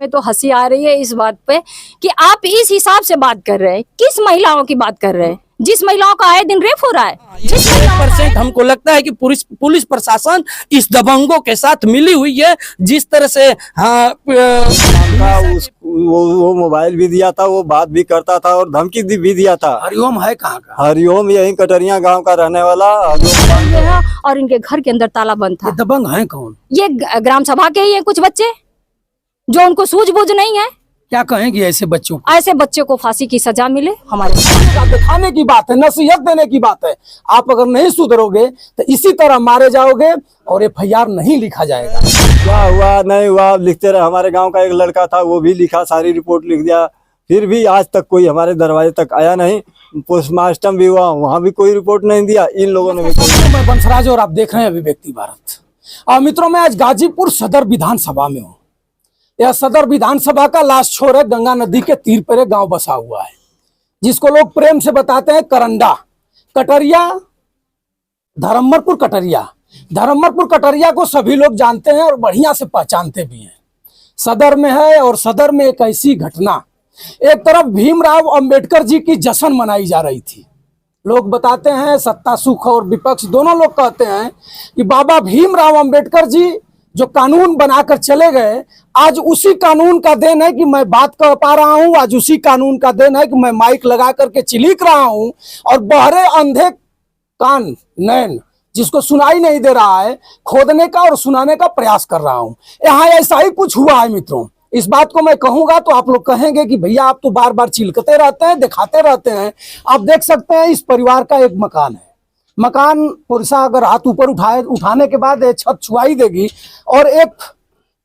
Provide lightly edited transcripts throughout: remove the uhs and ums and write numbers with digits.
में तो हंसी आ रही है इस बात पे कि आप इस हिसाब से बात कर रहे हैं। किस महिलाओं की बात कर रहे हैं? जिस महिलाओं का आए दिन रेप हो रहा है। जिस 1% हमको लगता है कि पुलिस प्रशासन इस दबंगों के साथ मिली हुई है। जिस तरह से वो मोबाइल भी दिया था, वो बात भी करता था और धमकी भी दिया था। हरिओम है कहाँ का? हरिओम यही कटरिया गांव का रहने वाला है और इनके घर के अंदर ताला बंद था। ये दबंग है कौन? ये ग्राम सभा के ही है कुछ बच्चे जो उनको सूझबूझ नहीं है। क्या कहेंगे ऐसे बच्चों को? ऐसे बच्चे को फांसी की सजा मिले। हमारे दिखाने की बात है, नसीहत देने की बात है। आप अगर नहीं सुधरोगे तो इसी तरह मारे जाओगे और FIR नहीं लिखा जाएगा। क्या हुआ नहीं हुआ लिखते रहे। हमारे गांव का एक लड़का था, वो भी लिखा, सारी रिपोर्ट लिख दिया, फिर भी आज तक कोई हमारे दरवाजे तक आया नहीं। पोस्टमार्टम भी हुआ, वहाँ भी कोई रिपोर्ट नहीं दिया। इन लोगों ने भी। मैं बंसराज और आप देख रहे हैं अभिव्यक्ति भारत। और मित्रों, मैं आज गाजीपुर सदर विधानसभा में हूँ। यह सदर विधानसभा का लास्ट छोर है। गंगा नदी के तीर पर एक गांव बसा हुआ है जिसको लोग प्रेम से बताते हैं करंडा। कटरिया, धर्मपुर कटरिया। धर्मपुर कटरिया को सभी लोग जानते हैं और बढ़िया से पहचानते भी हैं। सदर में है और सदर में एक ऐसी घटना, एक तरफ भीमराव अंबेडकर जी की जश्न मनाई जा रही थी। लोग बताते हैं, सत्ता सुख और विपक्ष दोनों लोग कहते हैं कि बाबा भीमराव अंबेडकर जी जो कानून बनाकर चले गए, आज उसी कानून का देन है कि मैं बात कर पा रहा हूं। आज उसी कानून का देन है कि मैं माइक लगा करके चिलीक रहा हूं और बहरे अंधे कान नैन जिसको सुनाई नहीं दे रहा है, खोदने का और सुनाने का प्रयास कर रहा हूं। यहाँ ऐसा ही कुछ हुआ है मित्रों। इस बात को मैं कहूंगा तो आप लोग कहेंगे कि भैया आप तो बार बार चिलकते रहते हैं, दिखाते रहते हैं। आप देख सकते हैं इस परिवार का एक मकान है। मकान पुरुषा अगर हाथ ऊपर उठाने के बाद छत छुआई देगी और एक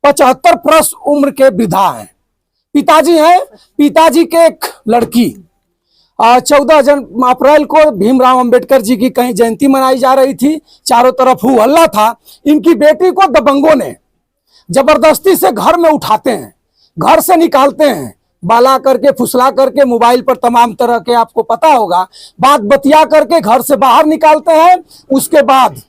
75 प्लस उम्र के वृद्धा हैं। पिताजी हैं। पिताजी के एक लड़की 14 अप्रैल को भीमराव अंबेडकर जी की कहीं जयंती मनाई जा रही थी। चारों तरफ हु हल्ला था। इनकी बेटी को दबंगों ने जबरदस्ती से घर में उठाते हैं, घर से निकालते हैं, बाला करके फुसला करके मोबाइल पर तमाम तरह के आपको पता होगा बात बतिया करके घर से बाहर निकालते हैं। उसके बाद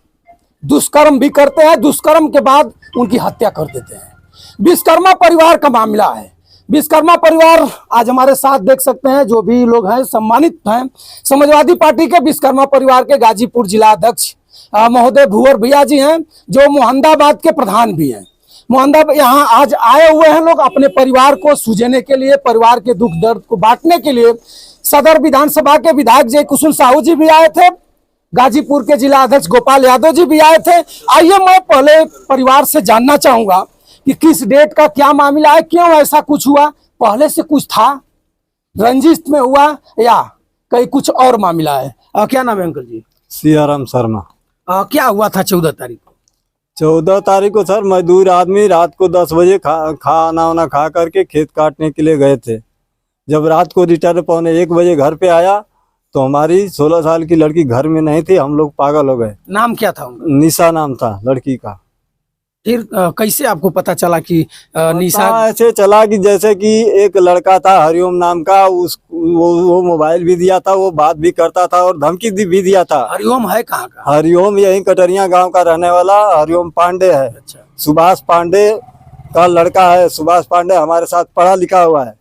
दुष्कर्म भी करते हैं। दुष्कर्म के बाद उनकी हत्या कर देते हैं। विश्वकर्मा परिवार का मामला है। विश्वकर्मा परिवार आज हमारे साथ देख सकते हैं, जो भी लोग हैं सम्मानित हैं। समाजवादी पार्टी के विश्वकर्मा परिवार के गाजीपुर जिला अध्यक्ष महोदय भूवर भैया जी हैं, जो मोहम्मदाबाद के प्रधान भी हैं। मोहम्मदाबाद यहाँ आज आए हुए हैं लोग अपने परिवार को सूझने के लिए, परिवार के दुख दर्द को बांटने के लिए। सदर विधानसभा के विधायक जय कुसुम साहू जी भी आए थे। गाजीपुर के जिला अध्यक्ष गोपाल यादव जी भी आए थे। आइए मैं पहले परिवार से जानना चाहूंगा कि किस डेट का क्या मामला है, क्यों ऐसा कुछ हुआ, पहले से कुछ था, रंजिश में हुआ या कहीं कुछ और मामला है। क्या नाम है अंकल जी? सियाराम शर्मा। क्या हुआ था 14 तारीख को? 14 तारीख को सर मजदूर आदमी रात को 10 बजे खाना वाना खा करके खेत काटने के लिए गए थे। जब रात को रिटर्न 1:15 बजे घर पे आया तो हमारी 16 साल की लड़की घर में नहीं थी। हम लोग पागल हो गए। नाम क्या था उनका? निशा नाम था लड़की का। फिर कैसे आपको पता चला कि निशा? ऐसे चला कि जैसे कि एक लड़का था हरिओम नाम का, वो मोबाइल भी दिया था, वो बात भी करता था और धमकी भी दिया था। हरिओम है कहाँ का? हरिओम यही कटरिया गांव का रहने वाला हरिओम पांडे है। अच्छा। सुभाष पांडे का लड़का है। सुभाष पांडे हमारे साथ पढ़ा लिखा हुआ है।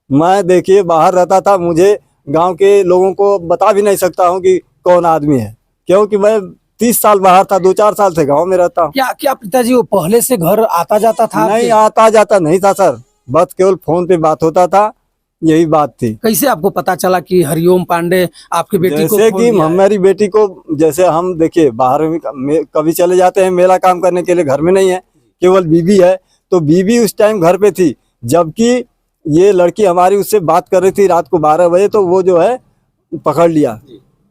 मैं देखिए बाहर रहता था, मुझे गांव के लोगों को बता भी नहीं सकता हूं कि कौन आदमी है, क्योंकि मैं 30 साल बाहर था, 2-4 साल से गांव में रहता हूँ। क्या पिताजी वो पहले से घर आता जाता था? नहीं, आता जाता नहीं था सर, बस केवल फोन पे बात होता था, यही बात थी। कैसे आपको पता चला कि हरिओम पांडे आपकी बेटी को? जैसे कि हमारी बेटी को, जैसे हम देखिए बाहर में कभी चले जाते हैं मेला काम करने के लिए, घर में नहीं है, केवल बीबी है, तो बीबी उस टाइम घर पे थी, जबकि ये लड़की हमारी उससे बात कर रही थी रात को 12 बजे। तो वो जो है पकड़ लिया,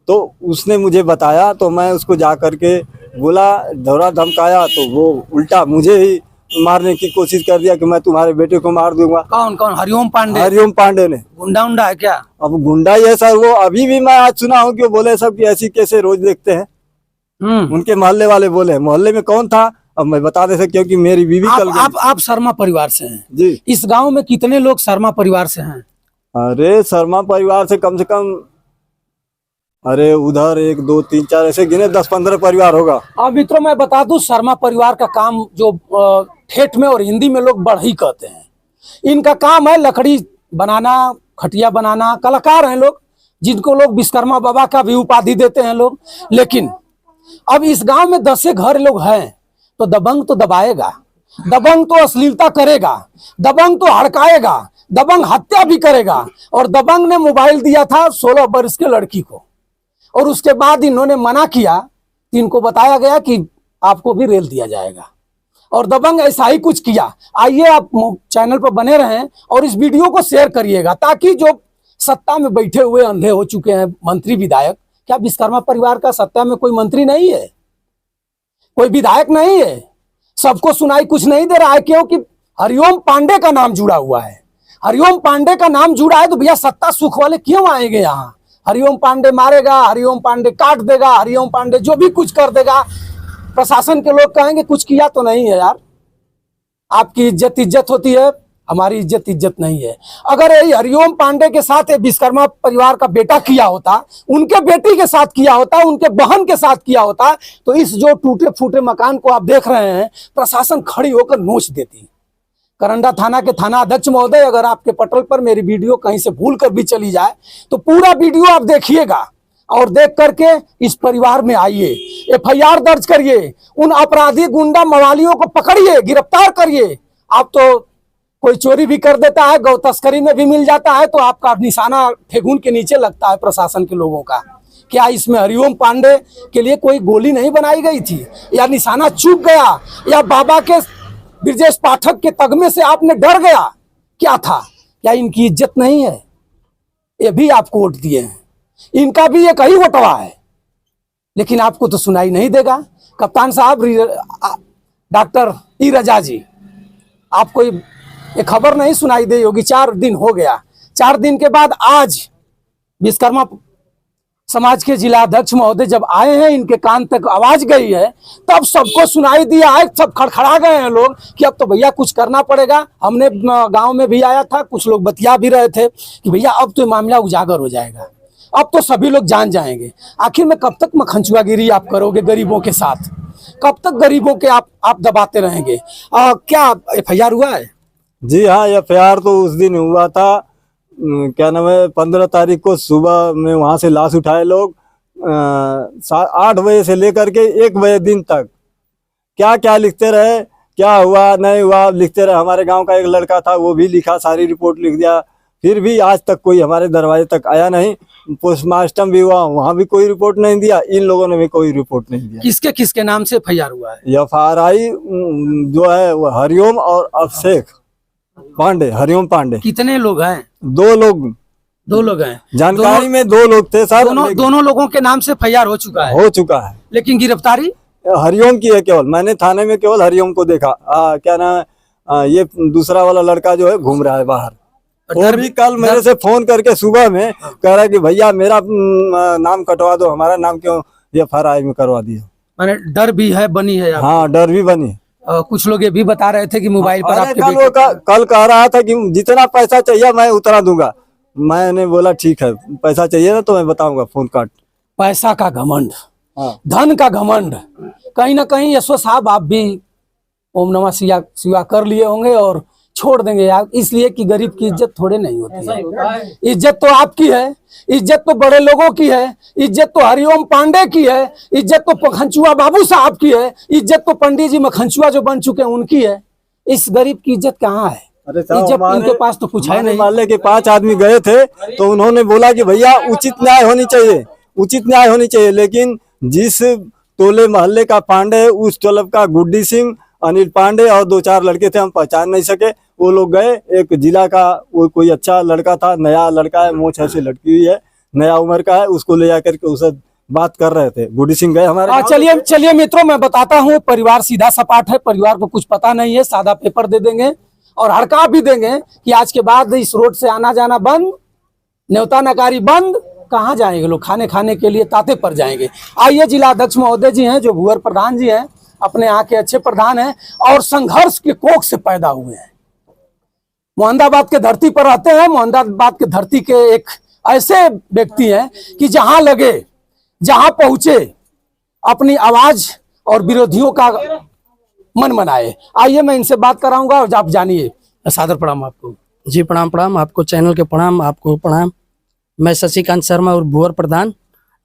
तो उसने मुझे बताया, तो मैं उसको जा करके बोला, धोरा धमकाया, तो वो उल्टा मुझे ही मारने की कोशिश कर दिया कि मैं तुम्हारे बेटे को मार दूंगा। कौन कौन? हरिओम पांडे? हरिओम पांडे ने। गुंडा उंडा है क्या? अब गुंडा ही है सर वो। अभी भी मैं आज सुना हूँ कि वो बोले सब कि ऐसी कैसे रोज देखते हैं। उनके मोहल्ले वाले बोले। मोहल्ले में कौन था अब मैं बता दे सकता, क्योंकि मेरी बीवी कल गई। आप शर्मा परिवार से हैं जी। इस गांव में कितने लोग शर्मा परिवार से हैं? अरे शर्मा परिवार से कम, अरे उधर 1 2 3 4 ऐसे गिने 10-15 परिवार होगा। अब मित्रों मैं बता दूं, शर्मा परिवार का काम जो ठेठ में और हिंदी में लोग बढ़ई कहते हैं। इनका काम है लकड़ी बनाना, खटिया बनाना, कलाकार हैं लोग, जिनको लोग विश्वकर्मा बाबा का भी उपाधि देते हैं लोग। लेकिन अब इस गांव में 10 घर लोग हैं, तो दबंग तो दबाएगा, दबंग तो अश्लीलता करेगा, दबंग तो हड़काएगा, दबंग हत्या भी करेगा। और दबंग ने मोबाइल दिया था 16 वर्ष के लड़की को, और उसके बाद इन्होंने मना किया, तो इनको बताया गया कि आपको भी रेल दिया जाएगा। और दबंग ऐसा ही कुछ किया। आइए आप चैनल पर बने रहें और इस वीडियो को शेयर करिएगा, ताकि जो सत्ता में बैठे हुए अंधे हो चुके हैं मंत्री विधायक, क्या विश्वकर्मा परिवार का सत्ता में कोई मंत्री नहीं है, कोई विधायक नहीं है, सबको सुनाई कुछ नहीं दे रहा है, क्योंकि हरिओम पांडे का नाम जुड़ा हुआ है। हरिओम पांडे का नाम जुड़ा है तो भैया सत्ता सुख वाले क्यों आएंगे यहाँ? हरिओम पांडे मारेगा, हरिओम पांडे काट देगा, हरिओम पांडे जो भी कुछ कर देगा, प्रशासन के लोग कहेंगे कुछ किया तो नहीं है यार। आपकी इज्जत होती है, हमारी इज्जत नहीं है। अगर यही हरिओम पांडे के साथ विश्वकर्मा परिवार का बेटा किया होता, उनके बेटी के साथ किया होता, उनके बहन के साथ किया होता, तो इस जो टूटे फूटे मकान को आप देख रहे हैं, प्रशासन खड़ी होकर नोच देती। करंडा थाना के थाना अध्यक्ष महोदय, अगर आपके पटल पर मेरी वीडियो कहीं से भूल कर भी चली जाए तो पूरा वीडियो आप देखिएगा और देख करके इस परिवार में आइए, FIR दर्ज करिए, उन अपराधी गुंडा मवालियों को पकड़िए, गिरफ्तार करिए। आप तो कोई चोरी भी कर देता है, गौ तस्करी में भी मिल जाता है, तो आपका निशाना ठेगुन के नीचे लगता है प्रशासन के लोगों का। क्या इसमें हरिओम पांडे के लिए कोई गोली नहीं बनाई गई थी, या निशाना चूक गया, या बाबा के ब्रजेश पाठक के तगमे से आपने डर गया? क्या था? क्या इनकी इज्जत नहीं है? ये भी आपको वोट दिए हैं, इनका भी एक ही वोटवा है, लेकिन आपको तो सुनाई नहीं देगा। कप्तान साहब, डॉक्टर ई रजा जी, आपको ये खबर नहीं सुनाई दी होगी। 4 दिन हो गया, 4 दिन के बाद आज विश्वकर्मा समाज के जिला अध्यक्ष महोदय जब आए हैं, इनके कान तक आवाज गई है, तब सबको सुनाई दिया है, सब खड़खड़ा गए हैं लोग कि अब तो भैया कुछ करना पड़ेगा। हमने गांव में भी आया था, कुछ लोग बतिया भी रहे थे कि भैया अब तो मामला उजागर हो जाएगा, अब तो सभी लोग जान जाएंगे। आखिर में कब तक मखंचुआगिरी आप करोगे गरीबों के साथ? कब तक गरीबों के आप दबाते रहेंगे? क्या FIR हुआ है? जी हाँ, FIR तो उस दिन हुआ था, क्या नाम है, 15 तारीख को सुबह में वहां से लाश उठाए लोग, 8 बजे से लेकर के 1 बजे दिन तक क्या क्या लिखते रहे, क्या हुआ नहीं हुआ लिखते रहे। हमारे गांव का एक लड़का था, वो भी लिखा, सारी रिपोर्ट लिख दिया, फिर भी आज तक कोई हमारे दरवाजे तक आया नहीं। पोस्टमार्टम भी हुआ, वहां भी कोई रिपोर्ट नहीं दिया, इन लोगों ने भी कोई रिपोर्ट नहीं दिया। किसके किसके नाम से FIR हुआ है? FIR जो है वो हरिओम और अभिषेक पांडे, हरिओम पांडे। कितने लोग हैं? 2 लोग। 2 लोग हैं जानकारी में 2 लोग थे सर। दोनों लोगों के नाम से FIR हो चुका है, लेकिन गिरफ्तारी हरिओम की है केवल। मैंने थाने में केवल हरिओम को देखा। क्या नाम है, ये दूसरा वाला लड़का जो है घूम रहा है बाहर। वो भी कल मेरे से फोन करके सुबह में कह रहा है कि भैया मेरा नाम कटवा दो, हमारा नाम क्यों FIR में करवा दिया। मैंने डर भी है, बनी है। हाँ, डर भी बनी है। कुछ लोग ये भी बता रहे थे कि मोबाइल पर आपके कल कह रहा था कि जितना पैसा चाहिए मैं उतना दूंगा। मैंने बोला ठीक है, पैसा चाहिए ना तो मैं बताऊंगा, फोन काट। पैसा का घमंड, हाँ। धन का घमंड, कहीं ना कहीं यशो साहब आप भी ओम नमः शिवाय कर लिए होंगे और छोड़ देंगे यार, इसलिए कि गरीब की इज्जत थोड़े नहीं होती है। इज्जत तो आपकी है, इज्जत तो बड़े लोगों की है, इज्जत तो हरिओम पांडे की है, इज्जत तो मखंचुआ बाबू साहब की है, इज्जत तो पंडित जी मखंचुआ जो बन चुके हैं उनकी है। इस गरीब की इज्जत कहाँ है? इज्जत इनके पास तो कुछ है नहीं। मोहल्ले के 5 आदमी गए थे तो उन्होंने बोला कि भैया उचित न्याय होनी चाहिए, उचित न्याय होनी चाहिए। लेकिन जिस टोले मोहल्ले का पांडे है, उस टोले का गुड्डी सिंह, अनिल पांडे और 2-4 लड़के थे, हम पहचान नहीं सके। वो लोग गए, एक जिला का वो कोई अच्छा लड़का था, नया लड़का है, मोछ ऐसे लटकी हुई है, नया उम्र का है, उसको ले जाकर के उससे बात कर रहे थे। गुड्डी सिंह गए हमारे। चलिए मित्रों, मैं बताता हूँ, परिवार सीधा सपाट है, परिवार को कुछ पता नहीं है, सादा पेपर दे देंगे और हड़का भी देंगे कि आज के बाद इस रोड से आना जाना बंद, न्योता नकारी बंद। कहाँ जाएंगे लोग? खाने के लिए ताते पर जाएंगे। आइए, जिला अध्यक्ष महोदय जी हैं, जो भूअर प्रधान जी हैं, अपने यहाँ के अच्छे प्रधान हैं और संघर्ष के कोख से पैदा हुए हैं, मोहम्मदाबाद के धरती पर रहते हैं। मोहम्मदाबाद के धरती के एक ऐसे व्यक्ति हैं कि जहां लगे, जहां पहुंचे, अपनी आवाज और विरोधियों का मन मनाए। आइए मैं इनसे बात कराऊंगा और आप जानिए। सादर प्रणाम आपको। जी प्रणाम प्रणाम, आपको चैनल के प्रणाम, आपको प्रणाम। मैं शशिकांत शर्मा और भुवर प्रधान,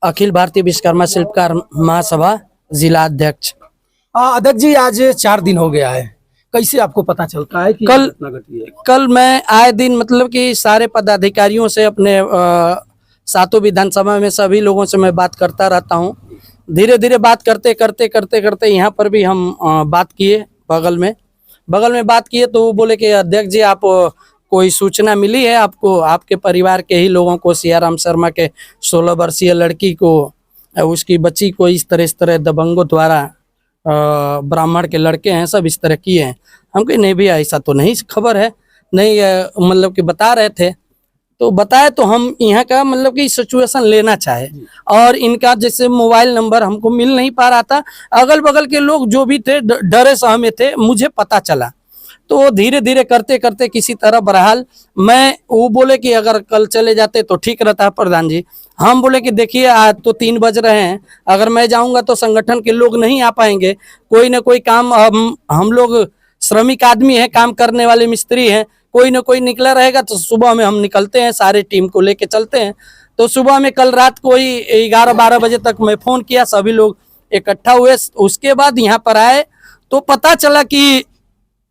अखिल भारतीय विश्वकर्मा शिल्पकार महासभा जिला अध्यक्ष। अध्यक्ष जी, आज 4 दिन हो गया है, कैसे आपको पता चलता है कि कल- घटना घटी है? कल मैं आए दिन मतलब कि सारे पदाधिकारियों से अपने सातों विधानसभा में सभी लोगों से मैं बात करता रहता हूँ। धीरे धीरे बात करते करते यहाँ पर भी हम बात किए, बगल में बात किए तो वो बोले कि अध्यक्ष जी, आप कोई सूचना मिली है आपको, आपके परिवार के ही लोगों को, सियाराम शर्मा के 16 वर्षीय लड़की को, उसकी बच्ची को इस तरह दबंगों द्वारा, ब्राह्मण के लड़के हैं सब इस तरह किए हैं। हम कहे नहीं भैया, ऐसा तो नहीं खबर है, नहीं मतलब कि बता रहे थे तो बताए, तो हम यहाँ का मतलब कि सिचुएशन लेना चाहे। और इनका जैसे मोबाइल नंबर हमको मिल नहीं पा रहा था, अगल बगल के लोग जो भी थे डरे सहमे थे, मुझे पता चला तो धीरे धीरे करते करते किसी तरह बहरहाल वो बोले कि अगर कल चले जाते तो ठीक रहता है प्रधान जी। हम बोले कि देखिए आज तो 3 बज रहे हैं, अगर मैं जाऊंगा तो संगठन के लोग नहीं आ पाएंगे, कोई ना कोई काम, हम लोग श्रमिक आदमी हैं, काम करने वाले मिस्त्री हैं, कोई ना कोई निकला रहेगा तो सुबह में हम निकलते हैं, सारे टीम को लेके चलते हैं। तो सुबह में कल रात कोई 11-12 बजे तक मैं फोन किया, सभी लोग इकट्ठा हुए। उसके बाद यहाँ पर आए तो पता चला कि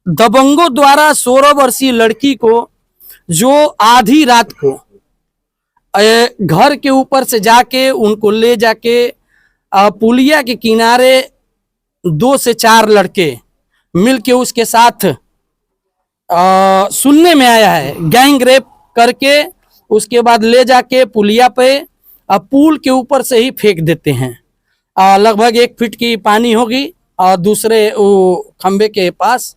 दबंगों द्वारा 16 वर्षीय लड़की को जो आधी रात को घर के ऊपर से जाके उनको ले जाके पुलिया के किनारे 2 से 4 लड़के मिलके उसके साथ सुनने में आया है गैंग रेप करके, उसके बाद ले जाके पुलिया पे पुल के ऊपर से ही फेंक देते हैं। लगभग 1 फीट की पानी होगी और दूसरे वो खंबे के पास।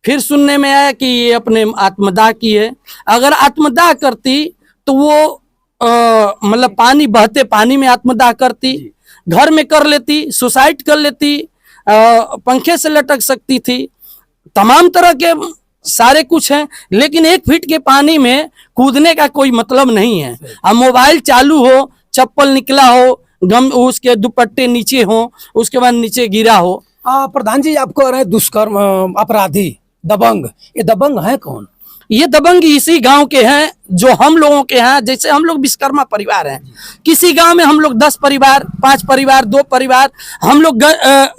फिर सुनने में आया कि ये अपने आत्मदाह की है। अगर आत्मदाह करती तो वो मतलब पानी बहते पानी में आत्मदाह करती, घर में कर लेती, सुसाइड कर लेती, पंखे से लटक सकती थी, तमाम तरह के सारे कुछ हैं। लेकिन 1 फीट के पानी में कूदने का कोई मतलब नहीं है। अब मोबाइल चालू हो, चप्पल निकला हो, गम उसके दुपट्टे नीचे हो, उसके बाद नीचे गिरा हो। प्रधान जी, आप कह रहे हैं दुष्कर्म अपराधी दबंग, ये दबंग है कौन? ये दबंग इसी गांव के हैं जो हम लोगों के हैं। जैसे हम लोग विश्वकर्मा परिवार हैं, किसी गांव में हम लोग 10 परिवार, 5 परिवार, 2 परिवार, हम लोग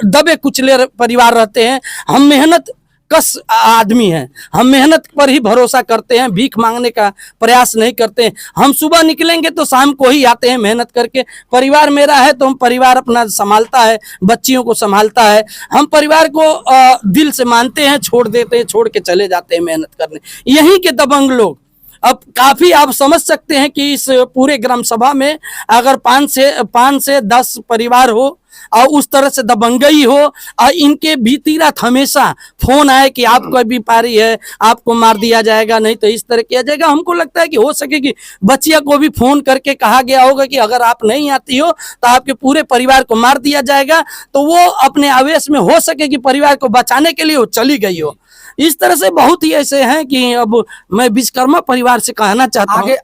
दबे कुचले परिवार रहते हैं। हम मेहनत कस आदमी हैं, हम मेहनत पर ही भरोसा करते हैं, भीख मांगने का प्रयास नहीं करते हैं। हम सुबह निकलेंगे तो शाम को ही आते हैं मेहनत करके। परिवार मेरा है तो हम परिवार अपना संभालता है, बच्चियों को संभालता है। हम परिवार को दिल से मानते हैं, छोड़ देते हैं, छोड़ के चले जाते हैं मेहनत करने। यहीं के दबंग लोग अब काफी आप समझ सकते हैं कि इस पूरे ग्राम सभा में अगर 5 से 10 परिवार हो और उस तरह से दबंगई हो और इनके बीती रात हमेशा फोन आए कि आपको भी पारी है, आपको मार दिया जाएगा, नहीं तो इस तरह किया जाएगा। हमको लगता है कि हो सके कि बच्चिया को भी फोन करके कहा गया होगा कि अगर आप नहीं आती हो तो आपके पूरे परिवार को मार दिया जाएगा। तो वो अपने आवेश में हो सके कि परिवार को बचाने के लिए वो चली गई हो। इस तरह से बहुत ही ऐसे हैं कि अब मैं विश्वकर्मा परिवार से कहना चाहता हूँ,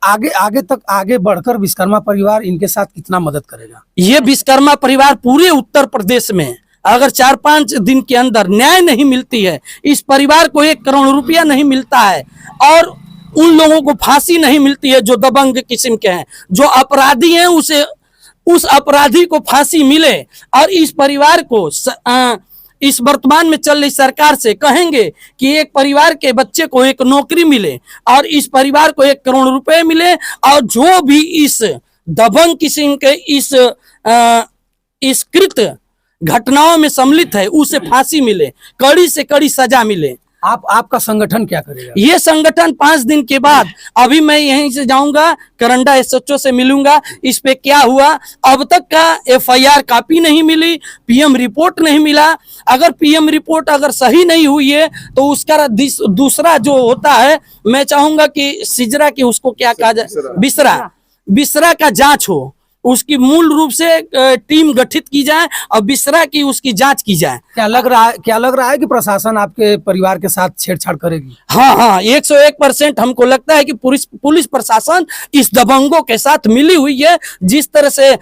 आगे बढ़कर विश्वकर्मा परिवार इनके साथ कितना मदद करेगा? ये विश्वकर्मा परिवार पूरे उत्तर प्रदेश में अगर 4-5 दिन के अंदर न्याय नहीं मिलती है, इस परिवार को 1 करोड़ रुपया नहीं मिलता है और उन लोगों को फांसी नहीं मिलती है जो दबंग किस्म के हैं, जो अपराधी हैं, उस अपराधी को फांसी मिले और इस परिवार को इस वर्तमान में चल रही सरकार से कहेंगे कि एक परिवार के बच्चे को 1 नौकरी मिले और इस परिवार को 1 करोड़ रुपए मिले और जो भी इस दबंग किस्म के इस कृत घटनाओं में सम्मिलित है उसे फांसी मिले, कड़ी से कड़ी सजा मिले। आपका संगठन क्या करेगा? ये संगठन 5 दिन के बाद, अभी मैं यहीं से जाऊंगा, करंडा एसएचओ से मिलूंगा, इस पे क्या हुआ। अब तक का एफआईआर कॉपी नहीं मिली, पीएम रिपोर्ट नहीं मिला। अगर पीएम रिपोर्ट अगर सही नहीं हुई है तो उसका दूसरा जो होता है, मैं चाहूंगा कि सिजरा की उसको क्या कहा जाए, बिसरा का जांच हो, उसकी मूल रूप से टीम गठित की जाए और बिसरा की उसकी जांच की जाए। क्या लग रहा है कि प्रशासन आपके परिवार के साथ छेड़छाड़ करेगी? हाँ, 101% हमको लगता है कि पुलिस प्रशासन इस दबंगों के साथ मिली हुई है। जिस तरह से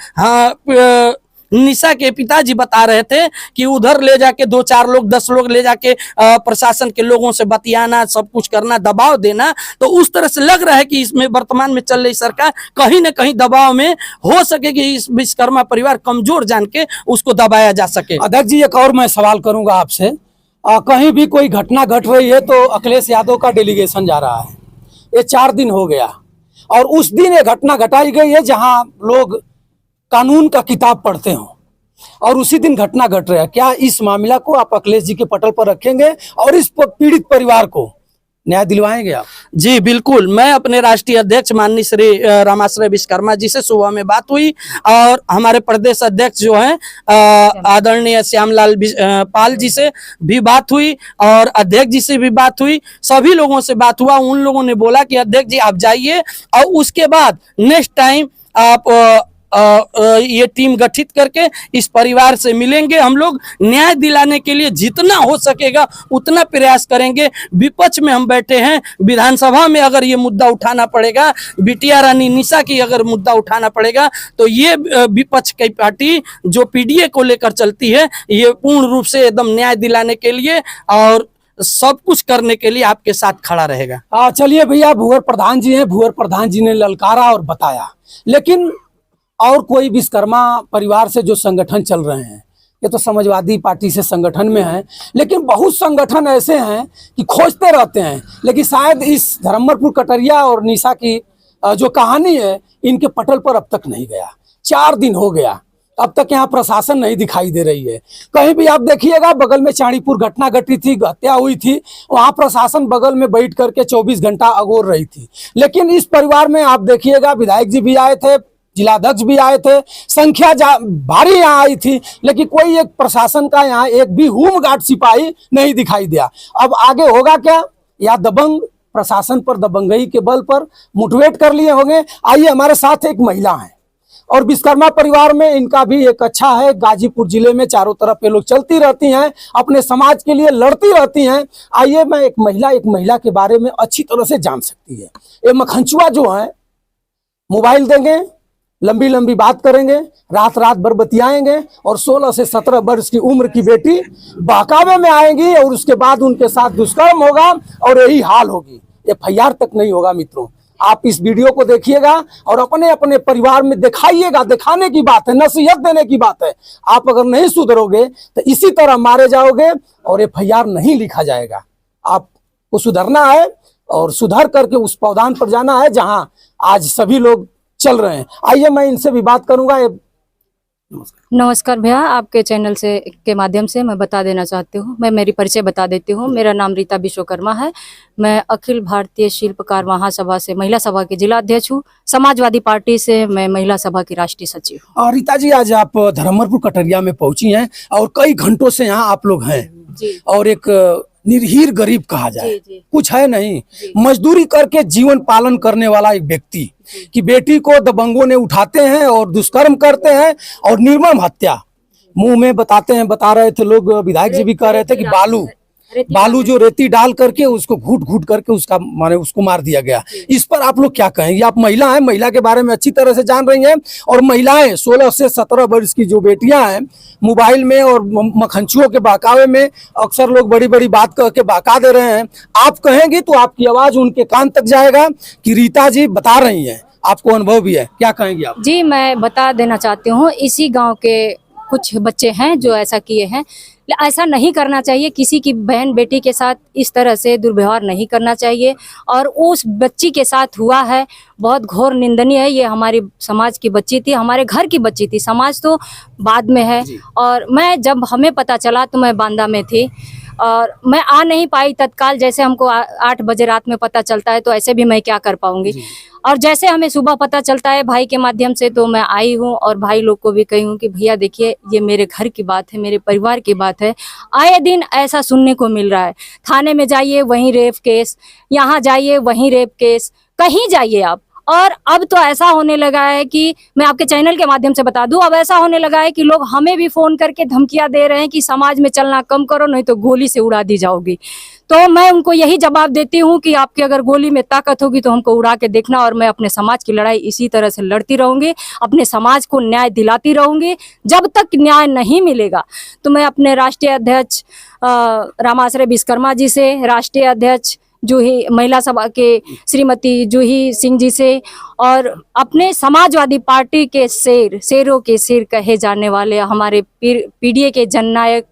निशा के पिताजी बता रहे थे कि उधर ले जाके 2-4 लोग 10 लोग ले जाके प्रशासन के लोगों से बतियाना, सब कुछ करना, दबाव देना, तो उस तरह से लग रहा है कि इसमें वर्तमान में चल रही सरकार कहीं ना कहीं दबाव में हो सके कि इस विश्वकर्मा परिवार कमजोर जान के उसको दबाया जा सके। अध्यक्ष जी, एक और मैं सवाल करूंगा आपसे। कहीं भी कोई घटना घट रही है तो अखिलेश यादव का डेलीगेशन जा रहा है। ये 4 दिन हो गया और उस दिन ये घटना घटाई गई है जहां लोग कानून का किताब पढ़ते हो और उसी दिन घटना घट रहा है। क्या इस मामला को आप अखिलेश जी के पटल पर रखेंगे और इस पीड़ित परिवार को न्याय दिलवाएंगे आप? जी बिल्कुल, मैं अपने राष्ट्रीय अध्यक्ष माननीय श्री रामाश्रय विश्वकर्मा जी से सुबह में बात हुई और हमारे प्रदेश अध्यक्ष जो हैं आदरणीय श्यामलाल पाल जी से भी बात हुई और अध्यक्ष जी से भी बात हुई। सभी लोगों से बात हुआ। उन लोगों ने बोला कि अध्यक्ष जी आप जाइए और उसके बाद नेक्स्ट टाइम आप ये टीम गठित करके इस परिवार से मिलेंगे। हम लोग न्याय दिलाने के लिए जितना हो सकेगा उतना प्रयास करेंगे। विपक्ष में हम बैठे हैं, विधानसभा में अगर ये मुद्दा उठाना पड़ेगा, बिटिया रानी निशा की अगर मुद्दा उठाना पड़ेगा, तो ये विपक्ष की पार्टी जो पीडीए को लेकर चलती है, ये पूर्ण रूप से एकदम न्याय दिलाने के लिए और सब कुछ करने के लिए आपके साथ खड़ा रहेगा। चलिए भैया, भूवर प्रधान जी हैं, भूवर प्रधान जी ने ललकारा और बताया, लेकिन और कोई विश्वकर्मा परिवार से जो संगठन चल रहे हैं, ये तो समाजवादी पार्टी से संगठन में है, लेकिन बहुत संगठन ऐसे हैं कि खोजते रहते हैं, लेकिन शायद इस धर्मपुर कटरिया और निशा की जो कहानी है इनके पटल पर अब तक नहीं गया। 4 दिन हो गया, अब तक यहाँ प्रशासन नहीं दिखाई दे रही है। कहीं भी आप देखिएगा, बगल में चाणीपुर घटना घटी थी, हत्या हुई थी, वहाँ प्रशासन बगल में बैठ करके 24 घंटा अगोर रही थी। लेकिन इस परिवार में आप देखिएगा, विधायक जी भी आए थे, जिलाध्यक्ष भी आए थे, संख्या भारी यहाँ आई थी, लेकिन कोई एक प्रशासन का यहाँ एक भी होमगार्ड सिपाही नहीं दिखाई दिया। अब आगे होगा क्या? या दबंग प्रशासन पर दबंगई के बल पर मुठभेड़ कर लिए होंगे। आइए, हमारे साथ एक महिला है और विश्वकर्मा परिवार में इनका भी एक अच्छा है। गाजीपुर जिले में चारों तरफ ये लोग चलती रहती हैं, अपने समाज के लिए लड़ती रहती हैं। आइए, मैं एक महिला के बारे में अच्छी तरह से जान सकती है। ये मखंचुआ जो है, मोबाइल देंगे, लंबी लंबी बात करेंगे, रात रात भर बतियाएंगे और 16 से 17 वर्ष की उम्र की बेटी बहकावे में आएंगी और उसके बाद उनके साथ दुष्कर्म होगा और यही हाल होगी। FIR तक नहीं होगा। मित्रों, आप इस वीडियो को देखिएगा और अपने अपने परिवार में दिखाइएगा। दिखाने की बात है, नसीहत देने की बात है। आप अगर नहीं सुधरोगे तो इसी तरह मारे जाओगे और FIR नहीं लिखा जाएगा। आपको सुधरना है और सुधर करके उस पौधान पर जाना है जहां आज सभी लोग चल रहे हैं। आइए, मैं इनसे भी बात करूंगा। नमस्कार भैया, आपके चैनल से के माध्यम से मैं बता देना चाहती हूँ, मैं मेरी परिचय बता देती हूँ। मेरा नाम रीता विश्वकर्मा है। मैं अखिल भारतीय शिल्पकार महासभा से महिला सभा की जिला अध्यक्ष हूँ। समाजवादी पार्टी से मैं महिला सभा की राष्ट्रीय सचिव हूँ। रीता जी, आज आप धर्मपुर कटरिया में पहुंची हैं और कई घंटों से यहाँ आप लोग हैं जी। और एक निर्हीर गरीब कहा जाए, जी। कुछ है नहीं, मजदूरी करके जीवन पालन करने वाला एक व्यक्ति कि बेटी को दबंगों ने उठाते हैं और दुष्कर्म करते हैं और निर्मम हत्या मुंह में बता रहे थे लोग। विधायक जी भी कह रहे थे कि बालू जो रेती डाल करके उसको घूट करके उसका माने उसको मार दिया गया। इस पर आप लोग क्या कहेंगे? आप महिला हैं, महिला के बारे में अच्छी तरह से जान रही हैं और महिलाएं 16 से 17 वर्ष की जो बेटियां हैं, मोबाइल में और मखंचुओं के बहकावे में अक्सर लोग बड़ी बड़ी बात कह के बहका दे रहे हैं। आप कहेंगी तो आपकी आवाज उनके कान तक जाएगा कि रीता जी बता रही हैं, आपको अनुभव भी है, क्या कहेंगी आप? जी, मैं बता देना चाहती हूँ, इसी गांव के कुछ बच्चे हैं जो ऐसा किए हैं। ऐसा नहीं करना चाहिए, किसी की बहन बेटी के साथ इस तरह से दुर्व्यवहार नहीं करना चाहिए और उस बच्ची के साथ हुआ है, बहुत घोर निंदनीय है। ये हमारी समाज की बच्ची थी, हमारे घर की बच्ची थी, समाज तो बाद में है। और मैं जब हमें पता चला तो मैं बांदा में थी और मैं आ नहीं पाई तत्काल। जैसे हमको 8 बजे रात में पता चलता है तो ऐसे भी मैं क्या कर पाऊंगी, और जैसे हमें सुबह पता चलता है भाई के माध्यम से तो मैं आई हूँ और भाई लोग को भी कही हूँ कि भैया देखिए, ये मेरे घर की बात है, मेरे परिवार की बात है। आए दिन ऐसा सुनने को मिल रहा है, थाने में जाइए वहीं रेप केस, यहाँ जाइए वहीं रेप केस, कहीं जाइए आप और अब तो ऐसा होने लगा है कि मैं आपके चैनल के माध्यम से बता दूं, अब ऐसा होने लगा है कि लोग हमें भी फोन करके धमकियां दे रहे हैं कि समाज में चलना कम करो, नहीं तो गोली से उड़ा दी जाओगी। तो मैं उनको यही जवाब देती हूँ कि आपकी अगर गोली में ताकत होगी तो हमको उड़ा के देखना, और मैं अपने समाज की लड़ाई इसी तरह से लड़ती रहूंगी, अपने समाज को न्याय दिलाती रहूंगी। जब तक न्याय नहीं मिलेगा तो मैं अपने राष्ट्रीय अध्यक्ष रामाश्रय विश्वकर्मा जी से, राष्ट्रीय अध्यक्ष जूही महिला सभा के श्रीमती जूही सिंह जी से, और अपने समाजवादी पार्टी के शेरों के शेर कहे जाने वाले हमारे पीडीए के जननायक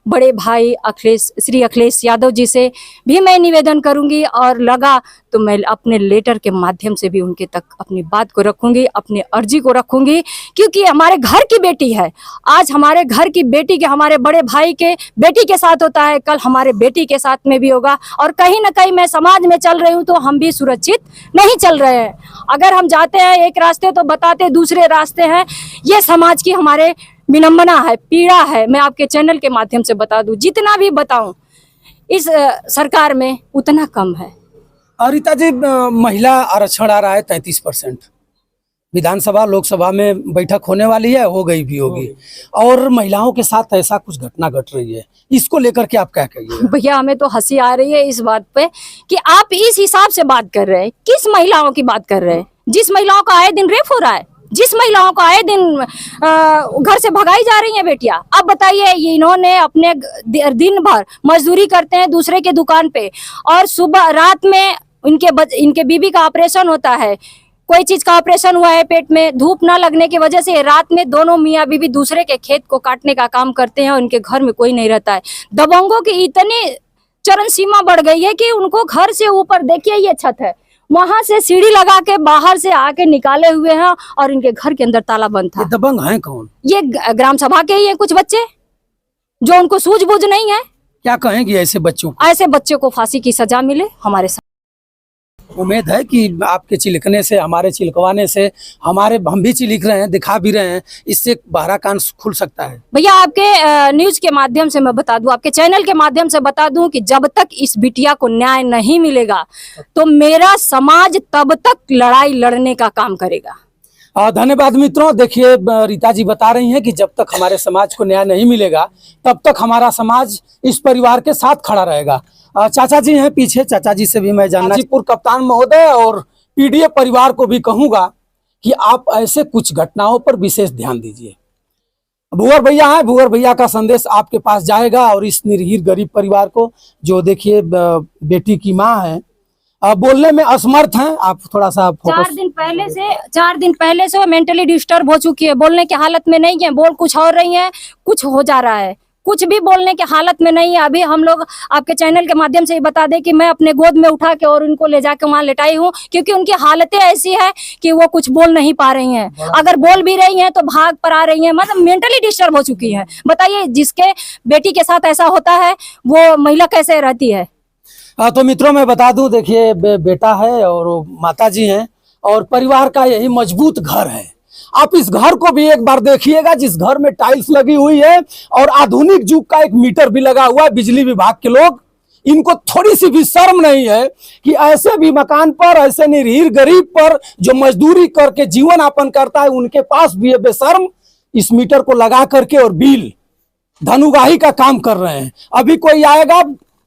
बड़े भाई श्री अखिलेश यादव जी से भी मैं निवेदन करूंगी, और लगा तो मैं अपने लेटर के माध्यम से भी उनके तक अपनी बात को रखूंगी, अपनी अर्जी को रखूंगी, क्योंकि हमारे घर की बेटी है। आज हमारे घर की बेटी के, हमारे बड़े भाई के बेटी के साथ होता है, कल हमारे बेटी के साथ में भी होगा। और कहीं ना कहीं मैं समाज में चल रही हूँ तो हम भी सुरक्षित नहीं चल रहे हैं। अगर हम जाते हैं एक रास्ते तो बताते दूसरे रास्ते हैं। ये समाज की हमारे विडंबना है, पीड़ा है। मैं आपके चैनल के माध्यम से बता दूं, जितना भी बताऊं इस सरकार में उतना कम है। रीता जी, महिला आरक्षण आ रहा है 33%, विधानसभा लोकसभा में बैठक होने वाली है, हो गई भी होगी, और महिलाओं के साथ ऐसा कुछ घटना घट रही है, इसको लेकर के आप क्या कहिए? भैया हमें तो हंसी आ रही है इस बात पे कि आप इस हिसाब से बात कर रहे हैं। किस महिलाओं की बात कर रहे हैं? जिस महिलाओं का आए दिन रेप हो रहा है, जिस महिलाओं को आए दिन घर से भगाई जा रही हैं बेटियां। अब बताइए, इन्होंने अपने दिन भर मजदूरी करते हैं दूसरे के दुकान पे, और सुबह रात में इनके बीबी का ऑपरेशन होता है, कोई चीज का ऑपरेशन हुआ है पेट में, धूप ना लगने की वजह से रात में दोनों मियाँ बीबी दूसरे के खेत को काटने का काम करते हैं, उनके घर में कोई नहीं रहता है। दबंगों की इतनी चरम सीमा बढ़ गई है कि उनको घर से ऊपर, देखिए ये छत है, वहां से सीढ़ी लगा के बाहर से आके निकाले हुए हैं, और इनके घर के अंदर ताला बंद था। दबंग हैं कौन? ये ग्राम सभा के ही है कुछ बच्चे, जो उनको सूझबूझ नहीं है। क्या कहेंगे ऐसे बच्चों को? ऐसे बच्चे को फांसी की सजा मिले हमारे साथ। उम्मीद है कि आपके चिलकने से, हमारे चिलकवाने से, हम भी चिलिक रहे हैं, दिखा भी रहे हैं, इससे बहरा कान खुल सकता है। भैया आपके न्यूज के माध्यम से मैं बता दूं, आपके चैनल के माध्यम से बता दूं कि जब तक इस बिटिया को न्याय नहीं मिलेगा तो मेरा समाज तब तक लड़ाई लड़ने का काम करेगा। धन्यवाद मित्रों। देखिए, रीता जी बता रही हैं कि जब तक हमारे समाज को न्याय नहीं मिलेगा तब तक हमारा समाज इस परिवार के साथ खड़ा रहेगा। चाचा जी हैं पीछे, चाचा जी से भी मैं जानना, गाजीपुर कप्तान महोदय और पीडीए परिवार को भी कहूंगा कि आप ऐसे कुछ घटनाओं पर विशेष ध्यान दीजिए। भूवर भैया हैं, भूवर भैया का संदेश आपके पास जाएगा, और इस निर्हीर गरीब परिवार को, जो देखिए बेटी की माँ है, बोलने में असमर्थ हैं, आप थोड़ा सा फोकस। 4 दिन पहले से वो मेंटली डिस्टर्ब हो चुकी है, बोलने की हालत में नहीं है, बोल कुछ और रही है, कुछ हो जा रहा है, कुछ भी बोलने की हालत में नहीं है। अभी हम लोग आपके चैनल के माध्यम से बता दें कि मैं अपने गोद में उठा के और उनको ले जाके वहां लेटाई हूँ, क्योंकि उनकी हालतें ऐसी है कि वो कुछ बोल नहीं पा रही हैं। अगर बोल भी रही हैं तो भाग पर आ रही हैं, मतलब मेंटली डिस्टर्ब हो चुकी हैं। बताइए, जिसके बेटी के साथ ऐसा होता है वो महिला कैसे रहती है? तो मित्रों मैं बता दूं, देखिए बेटा है और माता जी हैं, और परिवार का यही मजबूत घर है। आप इस घर को भी एक बार देखिएगा, जिस घर में टाइल्स लगी हुई है और आधुनिक युग का एक मीटर भी लगा हुआ है। बिजली विभाग के लोग, इनको थोड़ी सी भी शर्म नहीं है कि ऐसे भी मकान पर, ऐसे निर्हीर गरीब पर जो मजदूरी करके जीवन यापन करता है, उनके पास भी ये बेशर्म इस मीटर को लगा करके और बिल धनुगाही का काम कर रहे हैं। अभी कोई आएगा,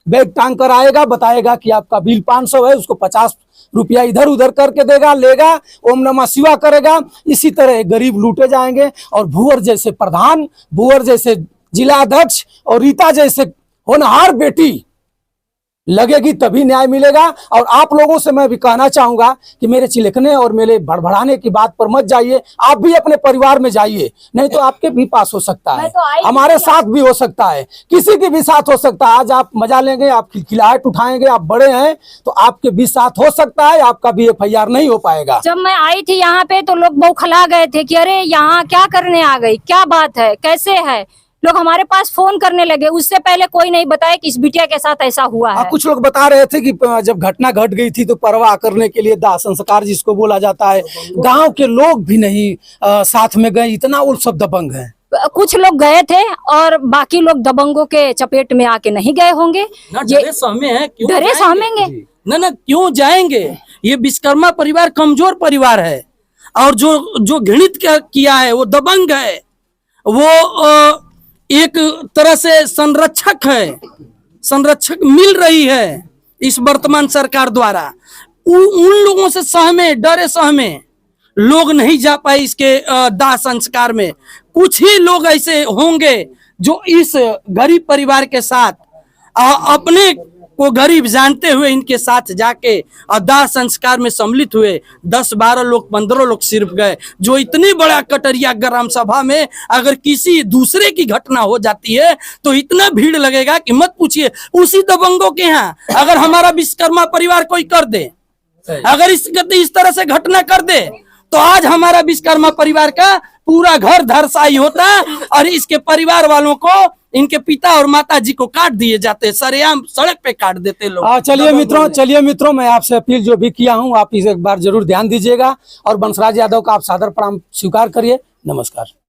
बैग टांग कर आएगा, बताएगा कि आपका बिल 500 है, उसको 50 रुपया इधर उधर करके देगा, लेगा, ओम नमः शिवा करेगा। इसी तरह गरीब लूटे जाएंगे, और भूवर जैसे प्रधान, भूवर जैसे जिला अध्यक्ष और रीता जैसे होनहार बेटी लगेगी तभी न्याय मिलेगा। और आप लोगों से मैं भी कहना चाहूंगा कि मेरे चिलकने और मेरे भड़बड़ाने की बात पर मत जाइए, आप भी अपने परिवार में जाइए, नहीं तो आपके भी पास हो सकता है, हमारे साथ भी हो सकता है, किसी के भी साथ हो सकता है। आज आप मजा लेंगे, आप खिलखिलाहट उठाएंगे, आप बड़े हैं तो आपके भी साथ हो सकता है, आपका भी FIR नहीं हो पाएगा। जब मैं आई थी यहाँ पे तो लोग बौखला गए थे कि अरे यहाँ क्या करने आ गई, क्या बात है, कैसे है। लोग हमारे पास फोन करने लगे, उससे पहले कोई नहीं बताया कि इस बिटिया के साथ ऐसा हुआ है। कुछ लोग बता रहे थे कि जब घटना घट गई थी तो परवाह करने के लिए दाह संस्कार जिसको बोला जाता है, गांव के लोग भी नहीं साथ में गए, इतना वो सब दबंग हैं। कुछ लोग गए थे और बाकी लोग दबंगों के चपेट में आके नहीं गए होंगे। डरे सहमे हैं, क्यों डरे सहमेंगे? ना क्यों जाएंगे? ये विश्वकर्मा परिवार कमजोर परिवार है और जो घृणित किया है वो दबंग है, वो एक तरह से संरक्षक है, संरक्षक मिल रही है इस वर्तमान सरकार द्वारा। उन लोगों से सहमे, डरे सहमे लोग नहीं जा पाए इसके दाह संस्कार में। कुछ ही लोग ऐसे होंगे जो इस गरीब परिवार के साथ अपने को गरीब जानते हुए इनके साथ जाके दाह संस्कार में सम्मिलित हुए। 10-12 लोग 15 लोग सिर्फ गए। जो इतनी बड़ा कटरिया ग्राम सभा में अगर किसी दूसरे की घटना हो जाती है तो इतना भीड़ लगेगा कि मत पूछिए। उसी दबंगों के यहाँ अगर हमारा विश्वकर्मा परिवार कोई कर दे, अगर इस तरह से घटना कर दे तो आज हमारा विश्वकर्मा परिवार का पूरा घर धराशायी होता और इसके परिवार वालों को, इनके पिता और माता जी को काट दिए जाते, सरेआम सड़क पे काट देते लोग। चलिए मित्रों, मैं आपसे अपील जो भी किया हूं आप इस एक बार जरूर ध्यान दीजिएगा और वंशराज यादव का आप सादर प्रणाम स्वीकार करिए। नमस्कार।